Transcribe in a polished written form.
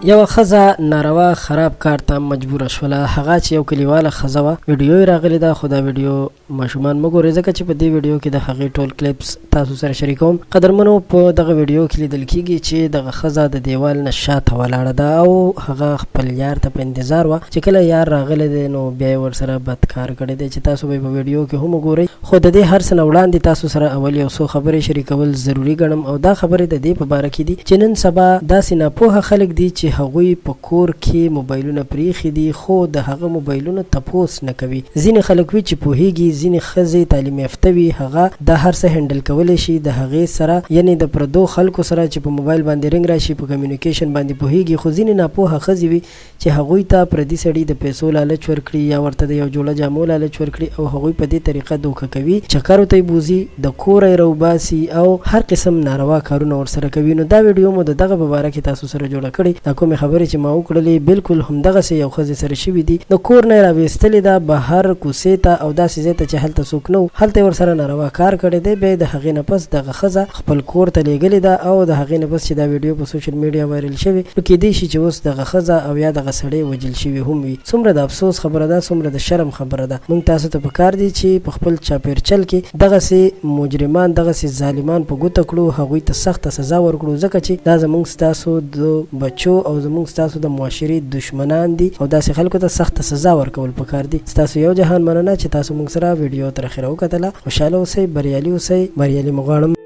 یو خزه ناروا خراب کار ته مجبور شوله. هغه چې یو کلیواله خزه وه، ویډیو یې راغلی ده، خو دا ویډیو ماشومان مه ګورئ ځکه چې په دې ویډیو کې د هغې ټول کلیپس تاسو سره شریکوم. قدرمنو، په دغه ویډیو کې لیدل کېږي چې دغه ښځه د دیوال نه شاته ولاړه ده او هغه خپل یار ته په انتظار وه چې کله یار راغلی دی نو بیا یې ورسره بد کار کړی دی چې تاسو به په ویډیو کې هم وګورئ. خو د دې هر څه نه وړاندې تاسو سره اول یو څو خبرې شریکول ضروري ګڼم، او دا خبرې د دې په باره کې دي چې نن سبا داسې ناپوهه خلک دي چې هغوی په کور کې موبایلونه پریښي دي خو د هغه موبایلونو تپوس نه کوي. ځینې خلک وي چې پوهیږي، ځینې ښځې تعلیم یافته وي، هغه دا هر څه هینډل کولی شي د هغې سره، یعنې د پردو خلکو سره چې په موبایل باندې رنګ راشي، په کمیونیکیشن باندې پوهیږي. خو ځینې ناپوهه ښځې وي چې هغوی ته پردي سړي د پیسو لالچ ورکړي یا ورته د یو جوړه جامو لالچ ورکړي او هغوی په دې طریقه دوکه کوي، چکرو ته یې بوځي، د کوره یې راوباسي او هر قسم ناروا کارونه ورسره کوي. نو دا ویډیو مو د دغه په باره کې تاسو سره جوړه کړې. دا کومې خبرې چې ما وکړلې بالکل همدغسې یو ښځې سره شوي دي. د کور نه یې راویستلې ده بهر کوڅې ته او داسې ځای ته چې هلته څوک نه و، هلته یې ورسره ناروا کار کړی دی. بیا یې د هغې نه پس دغه ښځه خپل کور ته لیږلې ده او د هغې نه پس چې دا ویډیو په سوشل میډیا وایرل شوې، نو کیدای شي چې اوس دغه ښځه او یا دغه سړی وجل شوي هم وي. څومره د افسوس خبره ده، څومره د شرم خبره ده. موږ تاسو ته پکار دي چې په خپل چاپیرچل کې دغسې مجرمان، دغسې ظالمان په ګوته کړو، هغوی ته سخته سزا ورکړو، ځکه چې دا زموږ ستاسو د بچو او زموږ ستاسو د معاشرې دشمنان دي او داسې خلکو ته سخته سزا ورکول پکار دي. ستاسو یو جهان مننه چې تاسو موږ سره ویډیو تر اخره وکتله. خوشحاله اوسئ، بریالي اوسئ، بریالي مو غواړم.